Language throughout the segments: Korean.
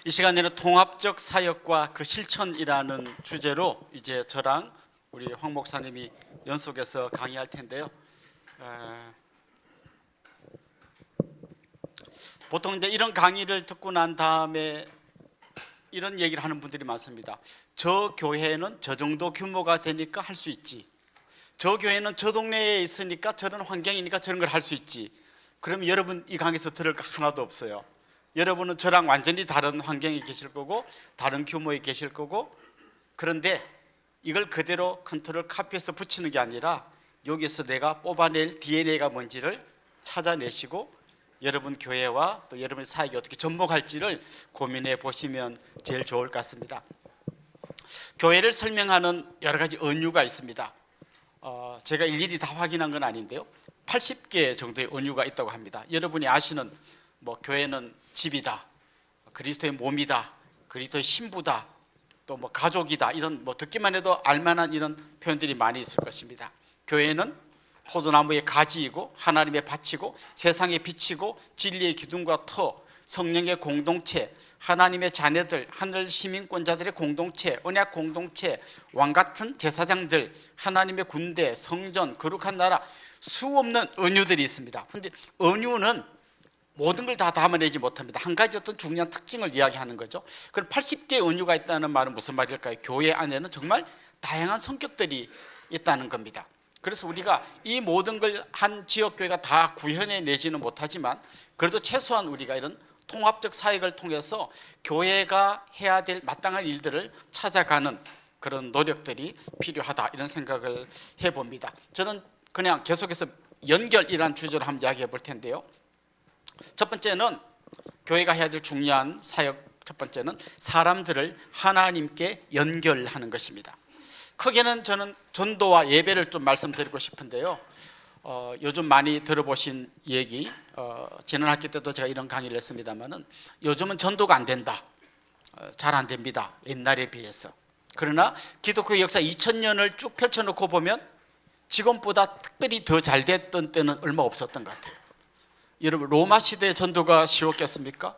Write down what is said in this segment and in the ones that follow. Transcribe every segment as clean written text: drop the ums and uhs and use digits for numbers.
이 시간에는 통합적 사역과 그 실천이라는 주제로 이제 저랑 우리 황 목사님이 연속해서 강의할 텐데요. 보통 이제 이런 강의를 듣고 난 다음에 이런 얘기를 하는 분들이 많습니다. 저 교회는 저 정도 규모가 되니까 할 수 있지. 저 교회는 저 동네에 있으니까 저런 환경이니까 저런 걸 할 수 있지. 그러면 여러분 이 강의에서 들을 거 하나도 없어요. 여러분은 저랑 완전히 다른 환경에 계실 거고 다른 규모에 계실 거고, 그런데 이걸 그대로 컨트롤 카피해서 붙이는 게 아니라 여기서 내가 뽑아낼 DNA가 뭔지를 찾아내시고 여러분 교회와 또 여러분의 사역이 어떻게 접목할지를 고민해 보시면 제일 좋을 것 같습니다. 교회를 설명하는 여러 가지 은유가 있습니다. 제가 일일이 다 확인한 건 아닌데요, 80개 정도의 은유가 있다고 합니다. 여러분이 아시는 뭐 교회는 집이다, 그리스도의 몸이다, 그리스도의 신부다, 또 뭐 가족이다, 이런 뭐 듣기만 해도 알만한 이런 표현들이 많이 있을 것입니다. 교회는 포도나무의 가지이고 하나님의 밭이고 세상의 빛이고 진리의 기둥과 터, 성령의 공동체, 하나님의 자녀들, 하늘 시민권자들의 공동체, 언약 공동체, 왕같은 제사장들, 하나님의 군대, 성전, 거룩한 나라, 수없는 은유들이 있습니다. 그런데 은유는 모든 걸 다 담아내지 못합니다. 한 가지 어떤 중요한 특징을 이야기하는 거죠. 그럼 80개의 은유가 있다는 말은 무슨 말일까요? 교회 안에는 정말 다양한 성격들이 있다는 겁니다. 그래서 우리가 이 모든 걸 한 지역교회가 다 구현해내지는 못하지만 그래도 최소한 우리가 이런 통합적 사역을 통해서 교회가 해야 될 마땅한 일들을 찾아가는 그런 노력들이 필요하다, 이런 생각을 해봅니다. 저는 그냥 계속해서 연결이라는 주제로 한번 이야기해 볼 텐데요. 첫 번째는 교회가 해야 될 중요한 사역, 첫 번째는 사람들을 하나님께 연결하는 것입니다. 크게는 저는 전도와 예배를 좀 말씀드리고 싶은데요. 요즘 많이 들어보신 얘기, 지난 학기 때도 제가 이런 강의를 했습니다만은 요즘은 전도가 안 된다, 잘 안 됩니다, 옛날에 비해서. 그러나 기독교 역사 2000년을 쭉 펼쳐놓고 보면 지금보다 특별히 더 잘 됐던 때는 얼마 없었던 것 같아요. 여러분, 로마 시대 전도가 쉬웠겠습니까?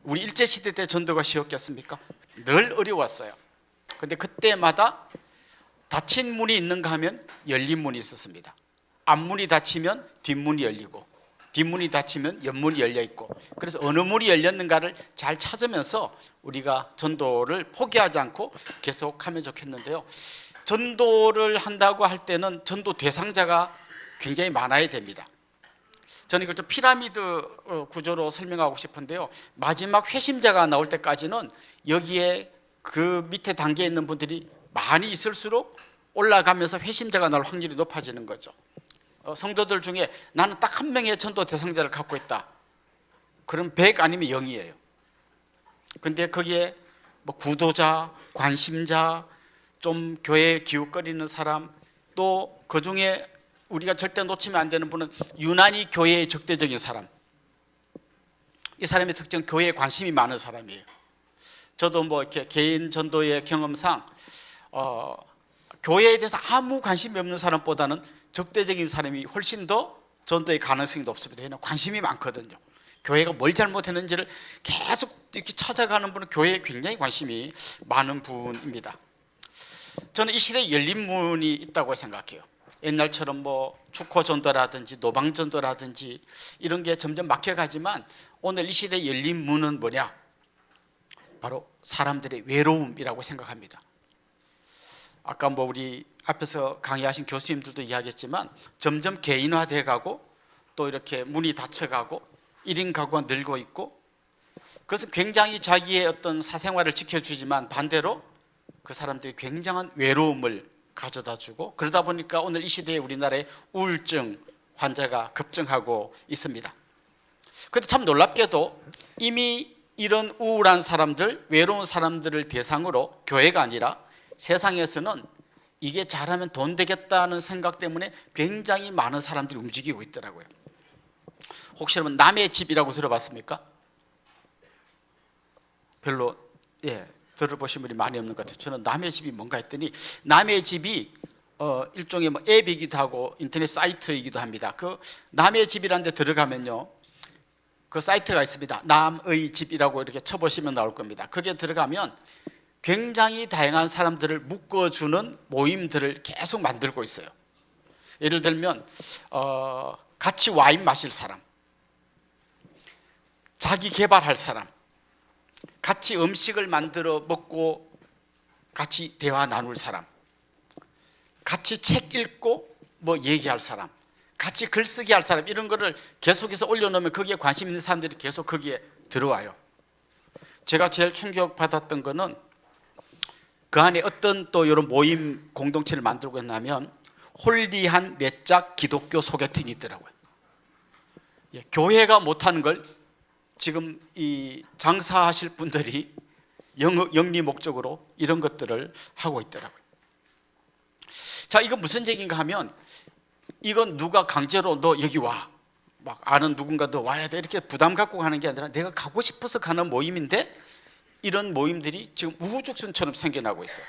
우리 일제시대 때 전도가 쉬웠겠습니까? 늘 어려웠어요. 그런데 그때마다 닫힌 문이 있는가 하면 열린 문이 있었습니다. 앞문이 닫히면 뒷문이 열리고, 뒷문이 닫히면 옆문이 열려 있고, 그래서 어느 문이 열렸는가를 잘 찾으면서 우리가 전도를 포기하지 않고 계속하면 좋겠는데요. 전도를 한다고 할 때는 전도 대상자가 굉장히 많아야 됩니다. 저는 이걸 좀 피라미드 구조로 설명하고 싶은데요, 마지막 회심자가 나올 때까지는 여기에 그 밑에 단계에 있는 분들이 많이 있을수록 올라가면서 회심자가 나올 확률이 높아지는 거죠. 성도들 중에 나는 딱 한 명의 전도 대상자를 갖고 있다, 그럼 100 아니면 0이에요. 근데 거기에 뭐 구도자, 관심자, 좀 교회에 기웃거리는 사람, 또 그 중에 우리가 절대 놓치면 안 되는 분은 유난히 교회에 적대적인 사람. 이 사람의 특징은 교회에 관심이 많은 사람이에요. 저도 뭐 이렇게 개인 전도의 경험상 교회에 대해서 아무 관심이 없는 사람보다는 적대적인 사람이 훨씬 더 전도의 가능성이 높습니다. 왜냐하면 관심이 많거든요. 교회가 뭘 잘못했는지를 계속 이렇게 찾아가는 분은 교회에 굉장히 관심이 많은 분입니다. 저는 이 시대에 열린 문이 있다고 생각해요. 옛날처럼 뭐 축호 전도라든지 노방 전도라든지 이런 게 점점 막혀가지만 오늘 이 시대의 열린 문은 뭐냐? 바로 사람들의 외로움이라고 생각합니다. 아까 뭐 우리 앞에서 강의하신 교수님들도 이야기했지만 점점 개인화돼 가고 또 이렇게 문이 닫혀가고 1인 가구가 늘고 있고, 그것은 굉장히 자기의 어떤 사생활을 지켜주지만 반대로 그 사람들이 굉장한 외로움을 가져다 주고, 그러다 보니까 오늘 이 시대에 우리나라에 우울증 환자가 급증하고 있습니다. 그런데 참 놀랍게도 이미 이런 우울한 사람들, 외로운 사람들을 대상으로 교회가 아니라 세상에서는 이게 잘하면 돈 되겠다는 생각 때문에 굉장히 많은 사람들이 움직이고 있더라고요. 혹시 여러분 남의 집이라고 들어봤습니까? 별로 들어보신 분이 많이 없는 것 같아요. 저는 남의 집이 뭔가 했더니 남의 집이 일종의 뭐 앱이기도 하고 인터넷 사이트이기도 합니다. 그 남의 집이라는 데 들어가면요, 그 사이트가 있습니다. 남의 집이라고 이렇게 쳐보시면 나올 겁니다. 거기에 들어가면 굉장히 다양한 사람들을 묶어주는 모임들을 계속 만들고 있어요. 예를 들면 같이 와인 마실 사람, 자기 개발할 사람, 같이 음식을 만들어 먹고 같이 대화 나눌 사람, 같이 책 읽고 뭐 얘기할 사람, 같이 글쓰기 할 사람, 이런 거를 계속해서 올려놓으면 거기에 관심 있는 사람들이 계속 거기에 들어와요. 제가 제일 충격받았던 거는 그 안에 어떤 또 이런 모임 공동체를 만들고 있냐면 홀리한 내적 기독교 소개팅이 있더라고요. 교회가 못하는 걸 지금 이 장사하실 분들이 영리 목적으로 이런 것들을 하고 있더라고요. 자, 이거 무슨 얘기인가 하면 이건 누가 강제로 너 여기 와, 막 아는 누군가 너 와야 돼 이렇게 부담 갖고 가는 게 아니라 내가 가고 싶어서 가는 모임인데 이런 모임들이 지금 우후죽순처럼 생겨나고 있어요.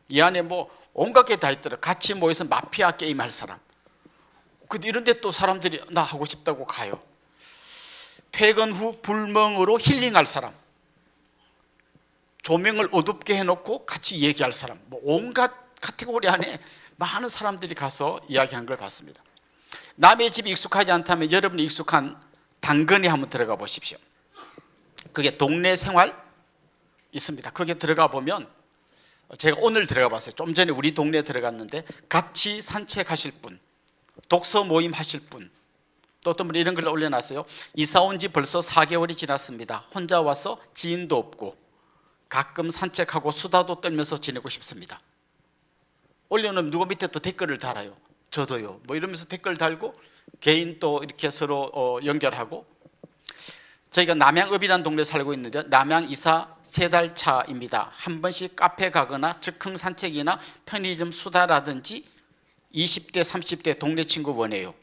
이 안에 뭐 온갖 게 다 있더라. 같이 모여서 마피아 게임 할 사람, 이런데 또 사람들이 나 하고 싶다고 가요. 퇴근 후 불멍으로 힐링할 사람, 조명을 어둡게 해놓고 같이 얘기할 사람, 뭐 온갖 카테고리 안에 많은 사람들이 가서 이야기한 걸 봤습니다. 남의 집이 익숙하지 않다면 여러분이 익숙한 당근에 한번 들어가 보십시오. 그게 동네 생활 있습니다. 거기에 들어가 보면 제가 오늘 들어가 봤어요. 좀 전에 우리 동네에 들어갔는데 같이 산책하실 분, 독서 모임 하실 분, 또 어떤 분이 이런 걸 올려놨어요. 이사 온 지 벌써 4개월이 지났습니다. 혼자 와서 지인도 없고 가끔 산책하고 수다도 떨면서 지내고 싶습니다. 올려놓으면 누가 밑에 또 댓글을 달아요. 저도요 뭐 이러면서 댓글 달고 개인 또 이렇게 서로 연결하고. 저희가 남양읍이라는 동네에 살고 있는데 남양 이사 3달 차입니다. 한 번씩 카페 가거나 즉흥 산책이나 편의점 수다라든지 20대 30대 동네 친구 원해요.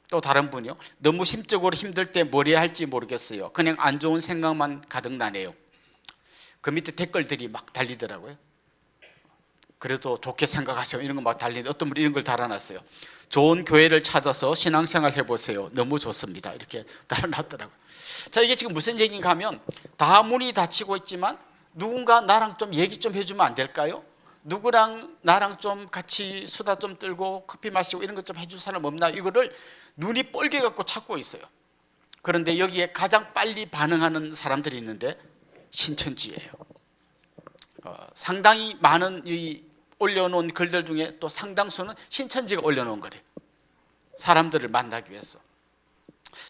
또 다른 분이요. 너무 심적으로 힘들 때 뭘 해야 할지 모르겠어요. 그냥 안 좋은 생각만 가득 나네요. 그 밑에 댓글들이 막 달리더라고요. 그래도 좋게 생각하세요 이런 거 막 달리는데 어떤 분이 이런 걸 달아놨어요. 좋은 교회를 찾아서 신앙생활 해보세요. 너무 좋습니다. 이렇게 달아놨더라고요. 자, 이게 지금 무슨 얘기인가 하면 다 문이 닫히고 있지만 누군가 나랑 좀 얘기 좀 해주면 안 될까요? 누구랑 나랑 좀 같이 수다 좀 떨고 커피 마시고 이런 것 좀 해줄 사람 없나? 이거를 눈이 뻘게 갖고 찾고 있어요. 그런데 여기에 가장 빨리 반응하는 사람들이 있는데 신천지예요. 상당히 많은 이 올려놓은 글들 중에 또 상당수는 신천지가 올려놓은 거래요. 사람들을 만나기 위해서.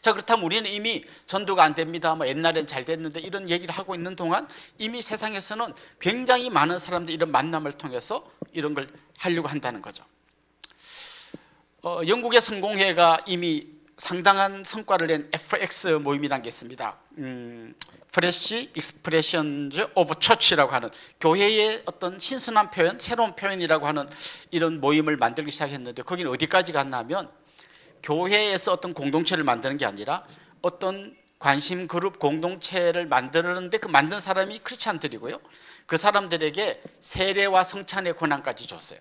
자, 그렇다면 우리는 이미 전도가 안 됩니다, 뭐 옛날엔 잘 됐는데 이런 얘기를 하고 있는 동안 이미 세상에서는 굉장히 많은 사람들이 이런 만남을 통해서 이런 걸 하려고 한다는 거죠. 영국의 성공회가 이미 상당한 성과를 낸 FX 모임이라는 게 있습니다. Fresh Expressions of Church라고 하는 교회의 어떤 신선한 표현, 새로운 표현이라고 하는 이런 모임을 만들기 시작했는데 거기는 어디까지 갔냐면 교회에서 어떤 공동체를 만드는 게 아니라 어떤 관심 그룹 공동체를 만드는데 그 만든 사람이 크리스찬들이고요. 그 사람들에게 세례와 성찬의 권한까지 줬어요.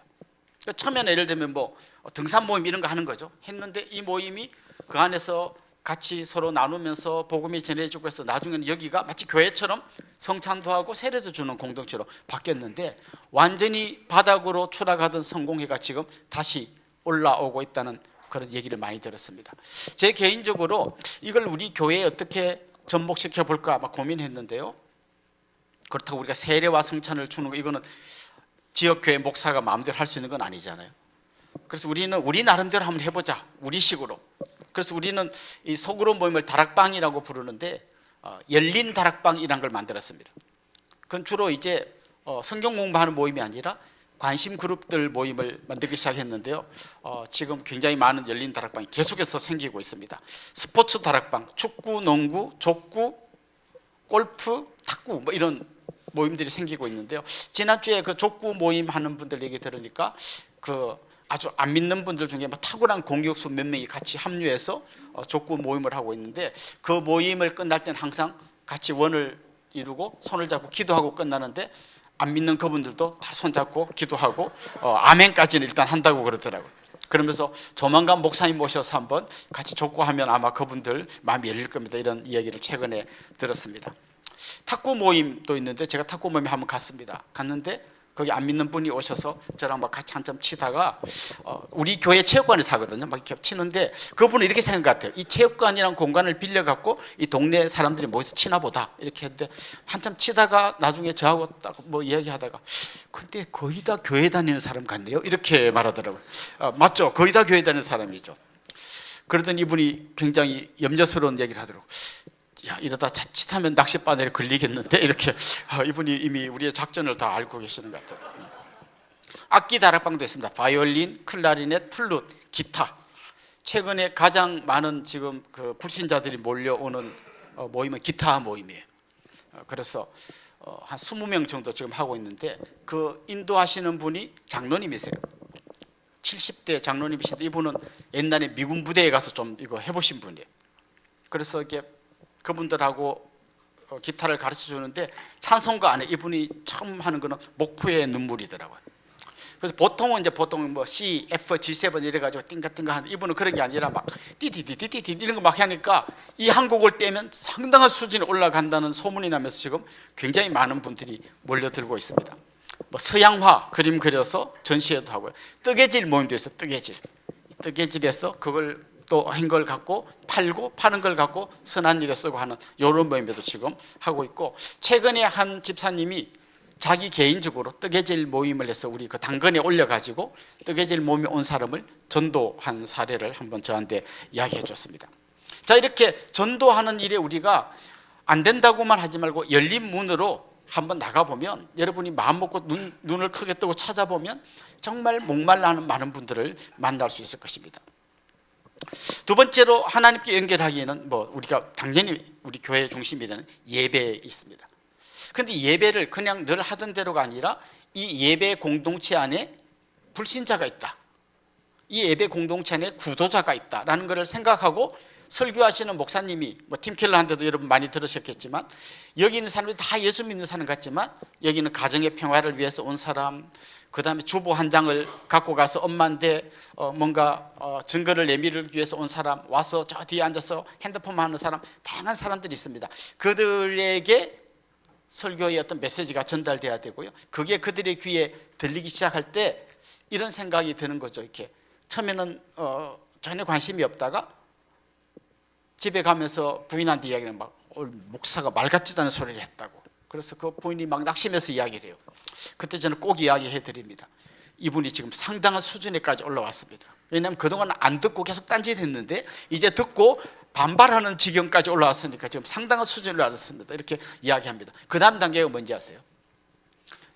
처음에는 예를 들면 뭐 등산 모임 이런 거 하는 거죠. 했는데 이 모임이 그 안에서 같이 서로 나누면서 복음이 전해지고 해서 나중에는 여기가 마치 교회처럼 성찬도 하고 세례도 주는 공동체로 바뀌었는데 완전히 바닥으로 추락하던 성공회가 지금 다시 올라오고 있다는 그런 얘기를 많이 들었습니다. 제 개인적으로 이걸 우리 교회에 어떻게 접목시켜 볼까 막 고민했는데요. 그렇다고 우리가 세례와 성찬을 주는 거 이거는 지역교회 목사가 마음대로 할 수 있는 건 아니잖아요. 그래서 우리는 우리 나름대로 한번 해보자, 우리식으로. 그래서 우리는 이 소그룹 모임을 다락방이라고 부르는데 열린 다락방이라는 걸 만들었습니다. 그건 주로 이제 성경 공부하는 모임이 아니라 관심 그룹들 모임을 만들기 시작했는데요. 지금 굉장히 많은 열린 다락방이 계속해서 생기고 있습니다. 스포츠 다락방, 축구, 농구, 족구, 골프, 탁구 뭐 이런 모임들이 생기고 있는데요. 지난주에 그 족구 모임 하는 분들 얘기 들으니까 그 아주 안 믿는 분들 중에 뭐 탁월한 공격수 몇 명이 같이 합류해서 족구 모임을 하고 있는데 그 모임을 끝날 때는 항상 같이 원을 이루고 손을 잡고 기도하고 끝나는데 안 믿는 그분들도 다 손잡고 기도하고 아멘까지는 일단 한다고 그러더라고요. 그러면서 조만간 목사님 모셔서 한번 같이 족구하면 아마 그분들 마음이 열릴 겁니다. 이런 이야기를 최근에 들었습니다. 탁구 모임도 있는데 제가 탁구 모임에 한번 갔는데 거기 안 믿는 분이 오셔서 저랑 막 같이 한참 치다가 우리 교회 체육관에서 하거든요. 막 이렇게 치는데 그분은 이렇게 생각한 것 같아요. 이 체육관이란 공간을 빌려 갖고 이 동네 사람들이 모여서 치나 보다 이렇게 했는데 한참 치다가 나중에 저하고 딱 뭐 이야기하다가 근데 거의 다 교회 다니는 사람 같네요. 이렇게 말하더라고요. 맞죠? 거의 다 교회 다니는 사람이죠. 그러더니 이분이 굉장히 염려스러운 얘기를 하더라고요. 야, 이러다 자칫하면 낚싯바늘에 걸리겠는데 이렇게 이분이 이미 우리의 작전을 다 알고 계시는 것 같아요. 악기 다락방도 있습니다. 바이올린, 클라리넷, 플룻, 기타. 최근에 가장 많은 지금 그 불신자들이 몰려오는 모임은 기타 모임이에요. 그래서 한 20명 정도 지금 하고 있는데 그 인도하시는 분이 장로님이세요. 70대 장로님이신데 이분은 옛날에 미군 부대에 가서 좀 이거 해보신 분이에요. 그래서 이렇게 그분들하고 기타를 가르쳐 주는데 찬송가 안에 이분이 처음 하는 거는 목포의 눈물이더라고요. 그래서 보통은 뭐 C, F, G7 이래가지고 띵가띵가 하는 이분은 그런 게 아니라 막 띠디디디디디 이런 거 막 하니까 이 한 곡을 떼면 상당한 수준에 올라간다는 소문이 나면서 지금 굉장히 많은 분들이 몰려들고 있습니다. 뭐 서양화 그림 그려서 전시회도 하고요. 뜨개질 모임도 있어요. 뜨개질에서 그걸 또 한 걸 갖고 팔고 파는 걸 갖고 선한 일에 쓰고 하는 이런 모임에도 지금 하고 있고 최근에 한 집사님이 자기 개인적으로 뜨개질 모임을 해서 우리 그 당근에 올려가지고 뜨개질 모임에 온 사람을 전도한 사례를 한번 저한테 이야기해 줬습니다. 자, 이렇게 전도하는 일에 우리가 안 된다고만 하지 말고 열린 문으로 한번 나가보면 여러분이 마음 먹고 눈을 크게 뜨고 찾아보면 정말 목말라하는 많은 분들을 만날 수 있을 것입니다. 두 번째로 하나님께 연결하기에는 뭐 우리가 당연히 우리 교회 중심이 되는 예배에 있습니다. 그런데 예배를 그냥 늘 하던 대로가 아니라 이 예배 공동체 안에 불신자가 있다. 이 예배 공동체 안에 구도자가 있다라는 것을 생각하고 설교하시는 목사님이 뭐 팀켈러한테도 여러분 많이 들으셨겠지만 여기 있는 사람들이 다 예수 믿는 사람 같지만 여기는 가정의 평화를 위해서 온 사람, 그 다음에 주보 한 장을 갖고 가서 엄마한테 뭔가 증거를 내밀기 위해서 온 사람, 와서 저 뒤에 앉아서 핸드폰만 하는 사람, 다양한 사람들이 있습니다. 그들에게 설교의 어떤 메시지가 전달돼야 되고요. 그게 그들의 귀에 들리기 시작할 때 이런 생각이 드는 거죠. 이렇게 처음에는 전혀 관심이 없다가 집에 가면서 부인한테 이야기를 막 목사가 말 같지도 않은 소리를 했다고. 그래서 그 부인이 막 낙심해서 이야기를 해요. 그때 저는 꼭 이야기해 드립니다. 이분이 지금 상당한 수준에까지 올라왔습니다. 왜냐하면 그동안 안 듣고 계속 딴짓했는데 이제 듣고 반발하는 지경까지 올라왔으니까 지금 상당한 수준을 알았습니다. 이렇게 이야기합니다. 그 다음 단계가 뭔지 아세요?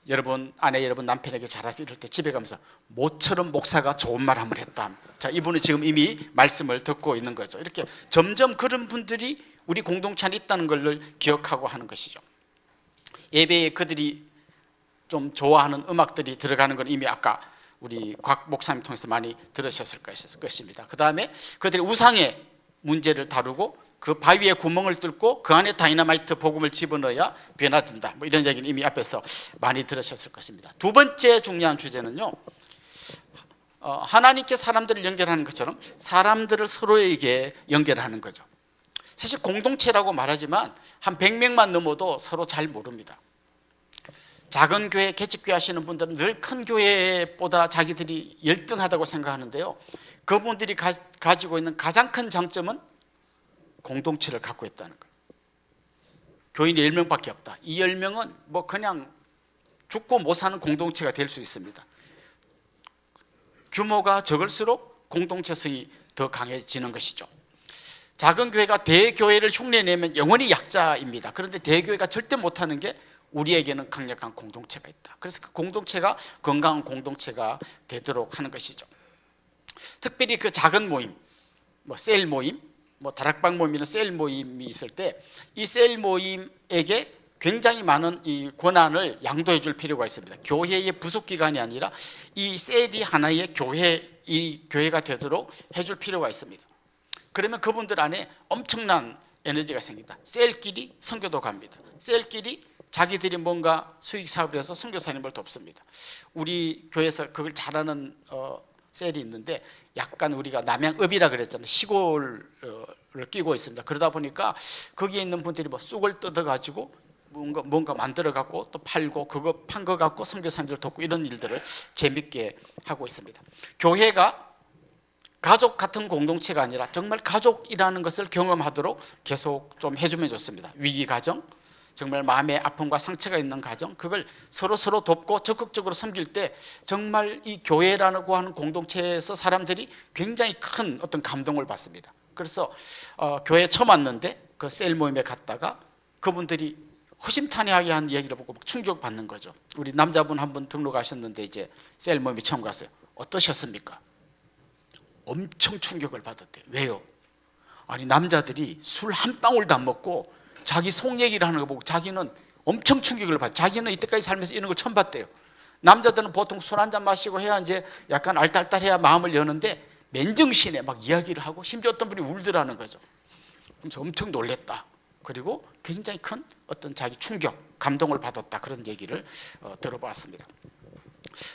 여러분 아내 여러분 남편에게 잘하시 이럴 때 집에 가면서 모처럼 목사가 좋은 말 한번 했다. 자, 이분은 지금 이미 말씀을 듣고 있는 거죠. 이렇게 점점 그런 분들이 우리 공동체 안에 있다는 걸 기억하고 하는 것이죠. 예배에 그들이 좀 좋아하는 음악들이 들어가는 건 이미 아까 우리 곽 목사님 통해서 많이 들으셨을 것입니다. 그 다음에 그들이 우상의 문제를 다루고 그 바위에 구멍을 뚫고 그 안에 다이너마이트 복음을 집어넣어야 변화된다. 뭐 이런 얘기는 이미 앞에서 많이 들으셨을 것입니다. 두 번째 중요한 주제는요, 하나님께 사람들을 연결하는 것처럼 사람들을 서로에게 연결하는 거죠. 사실 공동체라고 말하지만 한 100명만 넘어도 서로 잘 모릅니다. 작은 교회, 개척교회 하시는 분들은 늘 큰 교회보다 자기들이 열등하다고 생각하는데요, 그분들이 가지고 있는 가장 큰 장점은 공동체를 갖고 있다는 거예요. 교인이 10명밖에 없다. 이 10명은 뭐 그냥 죽고 못 사는 공동체가 될 수 있습니다. 규모가 적을수록 공동체성이 더 강해지는 것이죠. 작은 교회가 대교회를 흉내내면 영원히 약자입니다. 그런데 대교회가 절대 못하는 게 우리에게는 강력한 공동체가 있다. 그래서 그 공동체가 건강한 공동체가 되도록 하는 것이죠. 특별히 그 작은 모임, 뭐 셀 모임, 뭐 다락방 모임이나 셀 모임이 있을 때 이 셀 모임에게 굉장히 많은 이 권한을 양도해 줄 필요가 있습니다. 교회의 부속 기관이 아니라 이 셀이 하나의 교회가 되도록 해줄 필요가 있습니다. 그러면 그분들 안에 엄청난 에너지가 생깁니다. 셀끼리 선교도 갑니다. 셀끼리 자기들이 뭔가 수익 사업을 해서 선교사님을 돕습니다. 우리 교회에서 그걸 잘하는 셀이 있는데, 약간 우리가 남양읍이라 그랬잖아요. 시골을 끼고 있습니다. 그러다 보니까 거기에 있는 분들이 뭐 쑥을 뜯어가지고 뭔가 만들어갖고 또 팔고, 그거 판 거 갖고 선교사님들 돕고, 이런 일들을 재밌게 하고 있습니다. 교회가 가족 같은 공동체가 아니라 정말 가족이라는 것을 경험하도록 계속 좀 해주면 좋습니다. 위기 가정, 정말 마음의 아픔과 상처가 있는 가정, 그걸 서로 돕고 적극적으로 섬길 때 정말 이 교회라고 하는 공동체에서 사람들이 굉장히 큰 어떤 감동을 받습니다. 그래서 교회에 처음 왔는데 그 셀 모임에 갔다가 그분들이 허심탄회하게 한 얘기를 보고 충격받는 거죠. 우리 남자분 한 분 등록하셨는데 이제 셀 모임에 처음 갔어요. 어떠셨습니까? 엄청 충격을 받았대요. 왜요? 아니, 남자들이 술 한 방울도 안 먹고 자기 속 얘기를 하는 거 보고 자기는 엄청 충격을 받아요. 자기는 이때까지 살면서 이런 걸 처음 봤대요. 남자들은 보통 술 한 잔 마시고 해야 이제 약간 알딸딸해야 마음을 여는데, 맨정신에 막 이야기를 하고 심지어 어떤 분이 울더라는 거죠. 그래서 엄청 놀랬다. 그리고 굉장히 큰 어떤 자기 충격, 감동을 받았다, 그런 얘기를 들어보았습니다.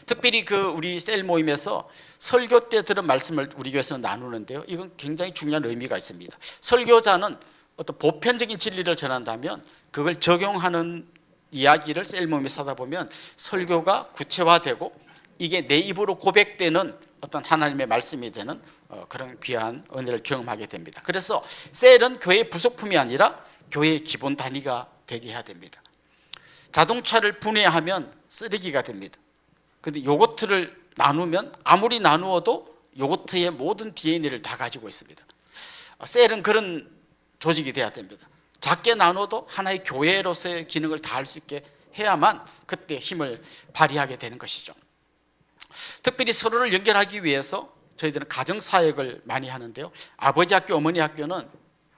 특별히 우리 셀 모임에서 설교 때 들은 말씀을 우리 교회에서는 나누는데요, 이건 굉장히 중요한 의미가 있습니다. 설교자는 어떤 보편적인 진리를 전한다면 그걸 적용하는 이야기를 셀 모임에서 하다 보면 설교가 구체화되고 이게 내 입으로 고백되는 어떤 하나님의 말씀이 되는 그런 귀한 은혜를 경험하게 됩니다. 그래서 셀은 교회의 부속품이 아니라 교회의 기본 단위가 되게 해야 됩니다. 자동차를 분해하면 쓰레기가 됩니다. 그런데 요거트를 나누면 아무리 나누어도 요거트의 모든 DNA를 다 가지고 있습니다. 셀은 그런 조직이 돼야 됩니다. 작게 나눠도 하나의 교회로서의 기능을 다할 수 있게 해야만 그때 힘을 발휘하게 되는 것이죠. 특별히 서로를 연결하기 위해서 저희들은 가정사역을 많이 하는데요, 아버지 학교, 어머니 학교는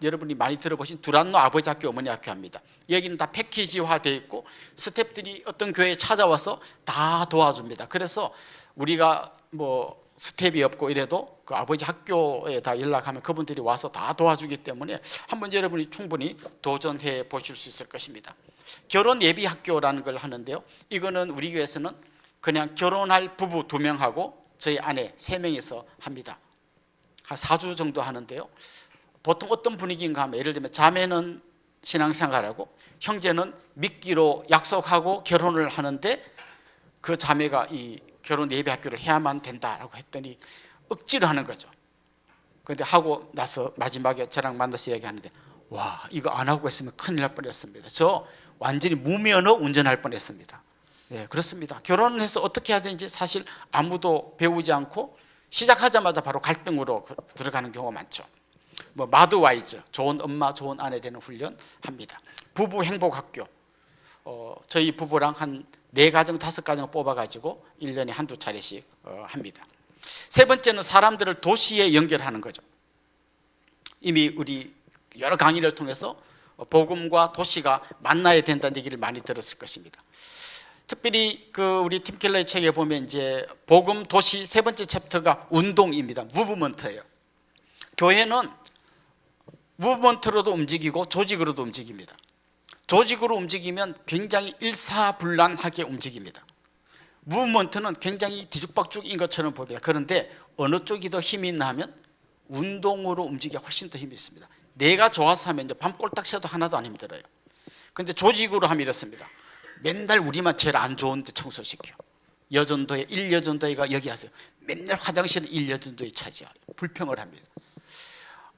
여러분이 많이 들어보신 두란노 아버지 학교, 어머니 학교 합니다. 여기는 다 패키지화 되어 있고 스태프들이 어떤 교회에 찾아와서 다 도와줍니다. 그래서 우리가 뭐 스텝이 없고 이래도 그 아버지 학교에 다 연락하면 그분들이 와서 다 도와주기 때문에 한번 여러분이 충분히 도전해 보실 수 있을 것입니다. 결혼 예비 학교라는 걸 하는데요, 이거는 우리 교회에서는 그냥 결혼할 부부 2명하고 저희 아내 3명이서 합니다. 한 4주 정도 하는데요, 보통 어떤 분위기인가 하면, 예를 들면 자매는 신앙생활하고 형제는 믿기로 약속하고 결혼을 하는데 그 자매가 이 결혼 예비 학교를 해야만 된다라고 했더니 억지로 하는 거죠. 그런데 하고 나서 마지막에 저랑 만나서 얘기하는데, 와, 이거 안 하고 했으면 큰일 날 뻔했습니다. 저 완전히 무면허 운전할 뻔했습니다. 네, 그렇습니다. 결혼을 해서 어떻게 해야 되는지 사실 아무도 배우지 않고 시작하자마자 바로 갈등으로 들어가는 경우가 많죠. 뭐 마드와이즈, 좋은 엄마, 좋은 아내 되는 훈련 합니다. 부부 행복학교, 저희 부부랑 한 4가정, 5가정을 뽑아가지고 1년에 한두 차례씩 합니다. 세 번째는 사람들을 도시에 연결하는 거죠. 이미 우리 여러 강의를 통해서 복음과 도시가 만나야 된다는 얘기를 많이 들었을 것입니다. 특별히 우리 팀 켈러의 책에 보면 이제 복음, 도시 세 번째 챕터가 운동입니다. 무브먼트예요. 교회는 무브먼트로도 움직이고 조직으로도 움직입니다. 조직으로 움직이면 굉장히 일사불란하게 움직입니다. 무브먼트는 굉장히 뒤죽박죽인 것처럼 보입니다. 그런데 어느 쪽이 더 힘이 있나 하면 운동으로 움직여야 훨씬 더 힘이 있습니다. 내가 좋아서 하면 밤 꼴딱 새도 하나도 안 힘들어요. 그런데 조직으로 하면 이렇습니다. 맨날 우리만 제일 안 좋은데 청소시켜. 여전도에 1여전도회가 여기 하세요. 맨날 화장실은 1여전도회 차지해요. 불평을 합니다.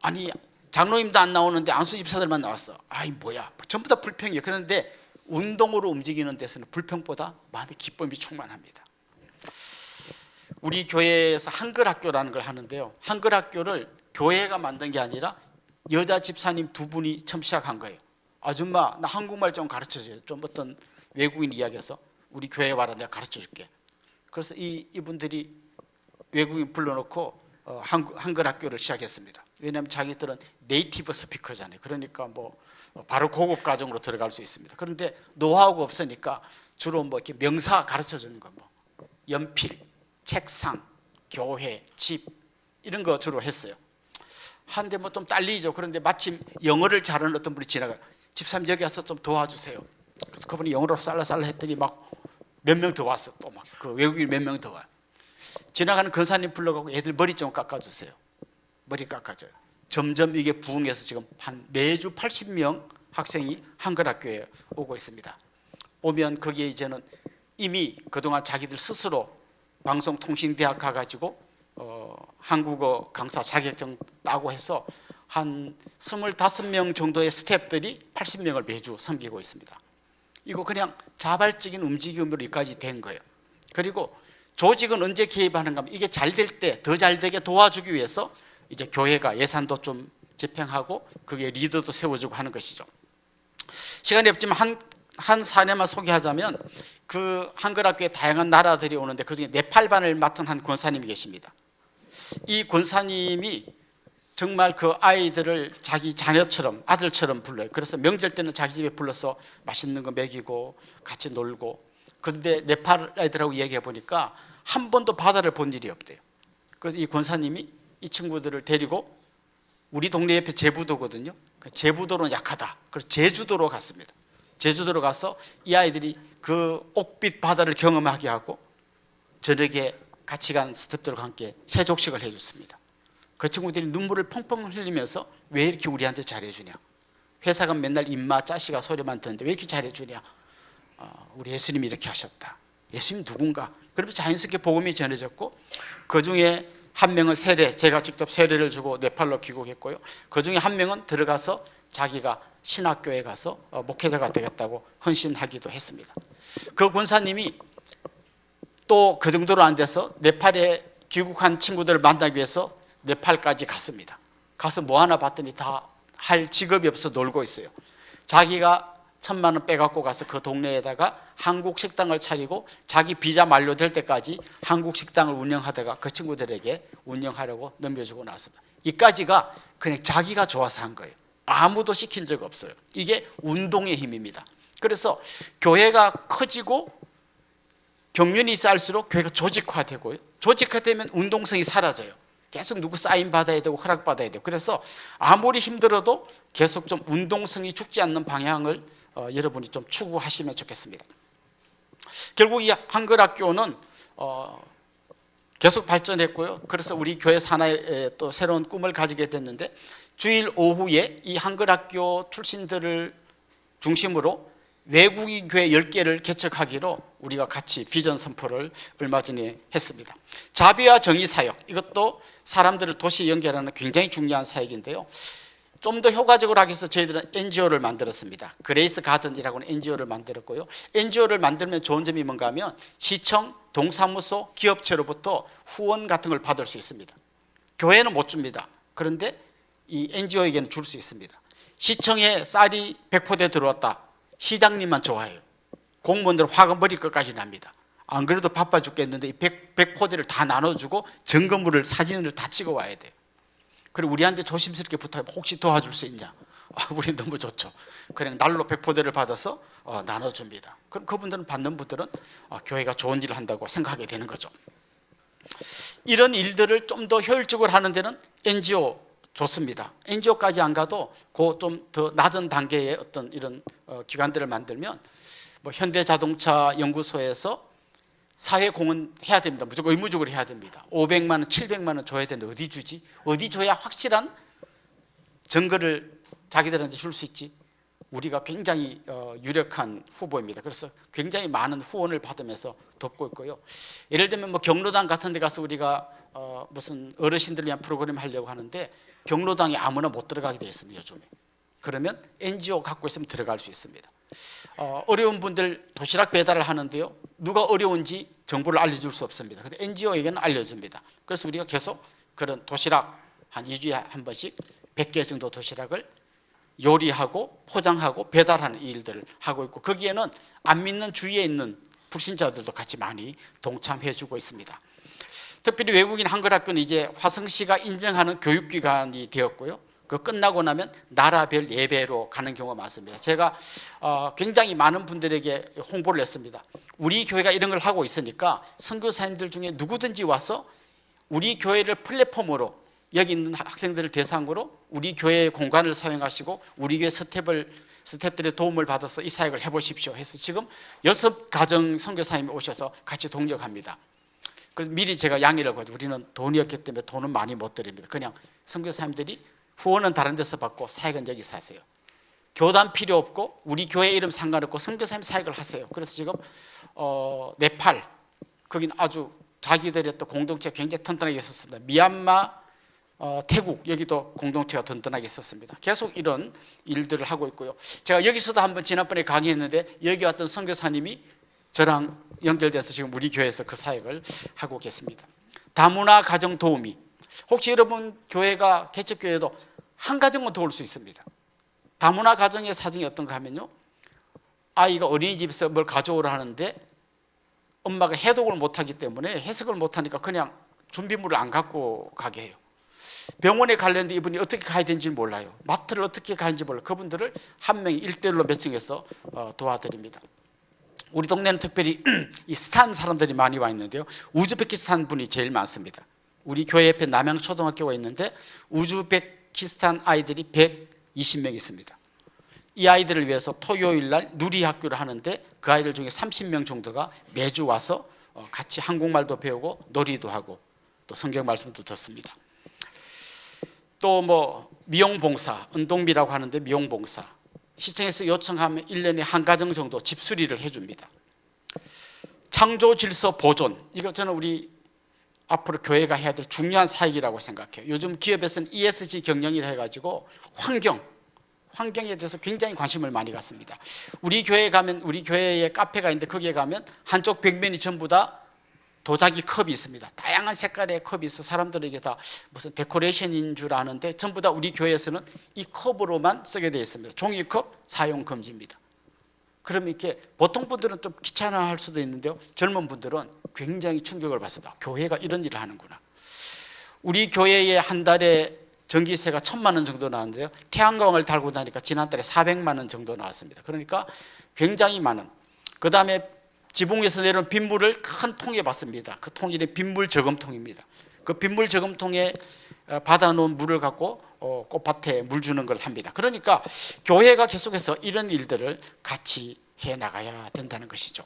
아니, 장로님도 안 나오는데 안수 집사들만 나왔어. 아이 뭐야, 전부 다 불평이에요. 그런데 운동으로 움직이는 데서는 불평보다 마음의 기쁨이 충만합니다. 우리 교회에서 한글학교라는 걸 하는데요, 한글학교를 교회가 만든 게 아니라 여자 집사님 2분이 처음 시작한 거예요. 아줌마, 나 한국말 좀 가르쳐줘요. 좀 어떤 외국인 이야기해서 우리 교회에 와라, 내가 가르쳐줄게. 그래서 이분들이 외국인 불러놓고 한글학교를 시작했습니다. 왜냐하면 자기들은 네이티브 스피커잖아요. 그러니까 뭐 바로 고급 과정으로 들어갈 수 있습니다. 그런데 노하우가 없으니까 주로 뭐 이렇게 명사 가르쳐주는 거, 뭐 연필, 책상, 교회, 집 이런 거 주로 했어요. 한데 뭐 좀 딸리죠. 그런데 마침 영어를 잘하는 어떤 분이 지나가요. 집사님 여기 와서 좀 도와주세요. 그래서 그분이 영어로 쌀라쌀라 했더니 막 몇 명 더 왔어. 또 막 그 외국인 몇 명 더 와요. 지나가는 권사님 불러가고 애들 머리 좀 깎아주세요. 머리 깎아줘요. 점점 이게 부흥해서 지금 한 매주 80명 학생이 한글학교에 오고 있습니다. 오면 거기에 이제는 이미 그동안 자기들 스스로 방송통신대학 가가지고 한국어 강사 자격증 따고 해서 한 25명 정도의 스태프들이 80명을 매주 섬기고 있습니다. 이거 그냥 자발적인 움직임으로 여기까지 된 거예요. 그리고 조직은 언제 개입하는가 하면 이게 잘 될 때 더 잘 되게 도와주기 위해서 이제 교회가 예산도 좀 집행하고 그게 리더도 세워주고 하는 것이죠. 시간이 없지만 한 사례만 소개하자면 그 한글학교에 다양한 나라들이 오는데 그중에 네팔반을 맡은 한 권사님이 계십니다. 이 권사님이 정말 그 아이들을 자기 자녀처럼 아들처럼 불러요. 그래서 명절 때는 자기 집에 불러서 맛있는 거 먹이고 같이 놀고. 근데 네팔 아이들하고 얘기해 보니까 한 번도 바다를 본 일이 없대요. 그래서 이 권사님이 이 친구들을 데리고 우리 동네 옆에 제부도거든요. 제부도는 약하다. 그래서 제주도로 갔습니다. 제주도로 가서 이 아이들이 그 옥빛 바다를 경험하게 하고 저녁에 같이 간 스태프들과 함께 세족식을 해줬습니다. 그 친구들이 눈물을 펑펑 흘리면서 왜 이렇게 우리한테 잘해주냐, 회사 가면 맨날 입마 짜시가 소리만 듣는데 왜 이렇게 잘해주냐, 우리 예수님이 이렇게 하셨다. 예수님 누군가? 그러면서 자연스럽게 복음이 전해졌고 그 중에 한 명은 세례, 제가 직접 세례를 주고 네팔로 귀국했고요. 그 중에 한 명은 들어가서 자기가 신학교에 가서 목회자가 되겠다고 헌신하기도 했습니다. 그 권사님이 또 그 정도로 안 돼서 네팔에 귀국한 친구들을 만나기 위해서 네팔까지 갔습니다. 가서 뭐 하나 봤더니 다 할 직업이 없어 놀고 있어요. 자기가 1,000만 원 빼갖고 가서 그 동네에다가 한국 식당을 차리고 자기 비자 만료될 때까지 한국 식당을 운영하다가 그 친구들에게 운영하려고 넘겨주고 나왔습니다. 이까지가 그냥 자기가 좋아서 한 거예요. 아무도 시킨 적 없어요. 이게 운동의 힘입니다. 그래서 교회가 커지고 경륜이 쌓일수록 교회가 조직화되고요. 조직화되면 운동성이 사라져요. 계속 누구 사인 받아야 되고 허락 받아야 돼요. 그래서 아무리 힘들어도 계속 좀 운동성이 죽지 않는 방향을 여러분이 좀 추구하시면 좋겠습니다. 결국 이 한글학교는 계속 발전했고요. 그래서 우리 교회 산하에 또 새로운 꿈을 가지게 됐는데 주일 오후에 이 한글학교 출신들을 중심으로 외국인 교회 10개를 개척하기로 우리가 같이 비전 선포를 얼마 전에 했습니다. 자비와 정의 사역, 이것도 사람들을 도시에 연결하는 굉장히 중요한 사역인데요. 좀 더 효과적으로 하기 위해서 저희들은 NGO를 만들었습니다. 그레이스 가든이라고 하는 NGO를 만들었고요. NGO를 만들면 좋은 점이 뭔가 하면 시청, 동사무소, 기업체로부터 후원 같은 걸 받을 수 있습니다. 교회는 못 줍니다. 그런데 이 NGO에게는 줄 수 있습니다. 시청에 쌀이 100포대 들어왔다. 시장님만 좋아해요. 공무원들은 화가 머리 끝까지 납니다. 안 그래도 바빠 죽겠는데 이 100포대를 다 나눠주고 점검물을 사진을 다 찍어 와야 돼요. 그리고 우리한테 조심스럽게 부탁해, 혹시 도와줄 수 있냐? 우리 너무 좋죠. 그냥 날로 100포대를 받아서 나눠줍니다. 그럼 그분들은 받는 분들은 교회가 좋은 일을 한다고 생각하게 되는 거죠. 이런 일들을 좀 더 효율적으로 하는 데는 NGO 좋습니다. NGO까지 안 가도 그 좀 더 낮은 단계의 어떤 이런 기관들을 만들면 뭐 현대자동차 연구소에서 사회 공헌 해야 됩니다. 무조건 의무적으로 해야 됩니다. 500만 원, 700만 원 줘야 되는데 어디 주지? 어디 줘야 확실한 증거를 자기들한테 줄 수 있지? 우리가 굉장히 유력한 후보입니다. 그래서 굉장히 많은 후원을 받으면서 돕고 있고요. 예를 들면 뭐 경로당 같은 데 가서 우리가 무슨 어르신들 위한 프로그램 하려고 하는데 경로당에 아무나 못 들어가게 되어 있습니다. 요즘에. 그러면 NGO 갖고 있으면 들어갈 수 있습니다. 어려운 분들 도시락 배달을 하는데요. 누가 어려운지 정보를 알려줄 수 없습니다. 근데 NGO에게는 알려줍니다. 그래서 우리가 계속 그런 도시락 한 2주에 한 번씩 100개 정도 도시락을 요리하고 포장하고 배달하는 일들을 하고 있고 거기에는 안 믿는 주위에 있는 불신자들도 같이 많이 동참해 주고 있습니다. 특별히 외국인 한글학교는 이제 화성시가 인정하는 교육기관이 되었고요. 그 끝나고 나면 나라별 예배로 가는 경우가 많습니다. 제가 굉장히 많은 분들에게 홍보를 했습니다. 우리 교회가 이런 걸 하고 있으니까 선교사님들 중에 누구든지 와서 우리 교회를 플랫폼으로 여기 있는 학생들을 대상으로 우리 교회의 공간을 사용하시고 우리 교회 스태프들의 도움을 받아서 이 사역을 해보십시오 해서 지금 6가정 선교사님이 오셔서 같이 동력합니다. 그래서 미리 제가 양해를 구하죠. 우리는 돈이 없기 때문에 돈은 많이 못 드립니다. 그냥 선교사님들이 후원은 다른 데서 받고 사역은 여기서 하세요. 교단 필요 없고 우리 교회 이름 상관없고 선교사님 사역을 하세요. 그래서 지금 네팔 거기는 아주 자기들의 또 공동체가 굉장히 튼튼하게 있었습니다. 미얀마, 태국 여기도 공동체가 든든하게 있었습니다. 계속 이런 일들을 하고 있고요. 제가 여기서도 한번 지난번에 강의했는데 여기 왔던 선교사님이 저랑 연결돼서 지금 우리 교회에서 그 사역을 하고 계십니다. 다문화 가정 도우미. 혹시 여러분 교회가 개척교회도 한 가정만 도울 수 있습니다. 다문화 가정의 사정이 어떤가 하면요, 아이가 어린이집에서 뭘 가져오라 하는데 엄마가 해독을 못하기 때문에 해석을 못하니까 그냥 준비물을 안 갖고 가게 해요. 병원에 가려는데 이분이 어떻게 가야 되는지 몰라요. 마트를 어떻게 가는지 몰라요. 그분들을 한 명이 1대1로 매칭해서 도와드립니다. 우리 동네는 특별히 이 스탄 사람들이 많이 와 있는데요, 우즈베키스탄 분이 제일 많습니다. 우리 교회 옆에 남양초등학교가 있는데 우즈베키스탄 아이들이 120명 있습니다. 이 아이들을 위해서 토요일 날 누리학교를 하는데 그 아이들 중에 30명 정도가 매주 와서 같이 한국말도 배우고 놀이도 하고 또 성경 말씀도 듣습니다. 또 뭐 미용봉사, 운동비라고 하는데 미용봉사 시청에서 요청하면 1년에 한 가정 정도 집수리를 해줍니다. 창조질서 보존, 이거 저는 우리 앞으로 교회가 해야 될 중요한 사역이라고 생각해요. 요즘 기업에서는 ESG 경영이라 해가지고 환경에 대해서 굉장히 관심을 많이 갖습니다. 우리 교회에 가면, 우리 교회에 카페가 있는데 거기에 가면 한쪽 벽면이 전부 다 도자기 컵이 있습니다. 다양한 색깔의 컵이 있어 사람들에게 다 무슨 데코레이션인 줄 아는데 전부 다 우리 교회에서는 이 컵으로만 쓰게 되어 있습니다. 종이컵 사용 금지입니다. 그러면 이렇게 보통 분들은 좀 귀찮아할 수도 있는데요, 젊은 분들은 굉장히 충격을 받습니다. 교회가 이런 일을 하는구나. 우리 교회에 한 달에 전기세가 1,000만 원 정도 나왔는데요, 태양광을 달고 나니까 지난달에 400만 원 정도 나왔습니다. 그러니까 굉장히 많은, 그 다음에 지붕에서 내려온 빗물을 큰 통에 받습니다. 그 통이 빗물 저금통입니다. 그 빗물 저금통에 받아놓은 물을 갖고 꽃밭에 물 주는 걸 합니다. 그러니까 교회가 계속해서 이런 일들을 같이 해나가야 된다는 것이죠.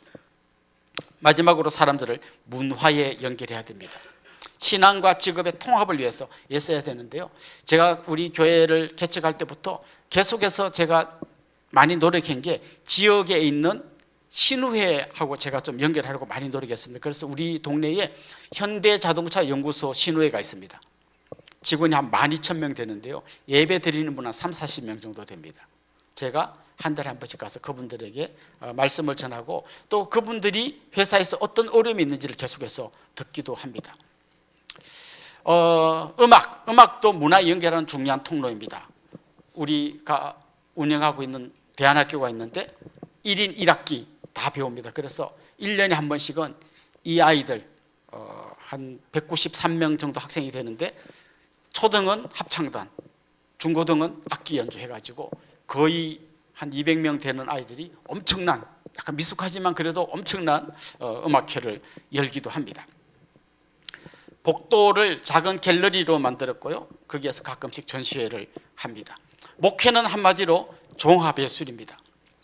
마지막으로 사람들을 문화에 연결해야 됩니다. 신앙과 직업의 통합을 위해서 애써야 되는데요, 제가 우리 교회를 개척할 때부터 계속해서 제가 많이 노력한 게 지역에 있는 신우회하고 제가 좀 연결하려고 많이 노력했습니다. 그래서 우리 동네에 현대자동차 연구소 신우회가 있습니다. 직원이 한 12,000명 되는데요, 예배 드리는 분은 한 30-40명 정도 됩니다. 제가 한 달에 한 번씩 가서 그분들에게 말씀을 전하고 또 그분들이 회사에서 어떤 어려움이 있는지를 계속해서 듣기도 합니다. 음악도 문화에 연결하는 중요한 통로입니다. 우리가 운영하고 있는 대안학교가 있는데 1인 1학기 다 배웁니다. 그래서 1년에 한 번씩은 이 아이들 한 193명 정도 학생이 되는데 초등은 합창단, 중고등은 악기 연주해가지고 거의 한 200명 되는 아이들이 엄청난, 약간 미숙하지만 그래도 엄청난 음악회를 열기도 합니다. 복도를 작은 갤러리로 만들었고요, 거기에서 가끔씩 전시회를 합니다. 목회는 한마디로 종합예술입니다.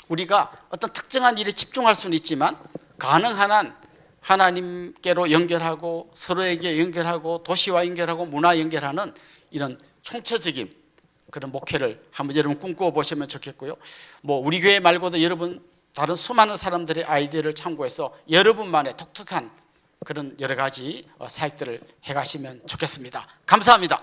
우리가 어떤 특정한 일에 집중할 수는 있지만 가능한 한 하나님께로 연결하고 서로에게 연결하고 도시와 연결하고 문화 연결하는 이런 총체적인 그런 목회를 한번 여러분 꿈꿔 보시면 좋겠고요. 뭐 우리 교회 말고도 여러분 다른 수많은 사람들의 아이디어를 참고해서 여러분만의 독특한 그런 여러 가지 사역들을 해가시면 좋겠습니다. 감사합니다.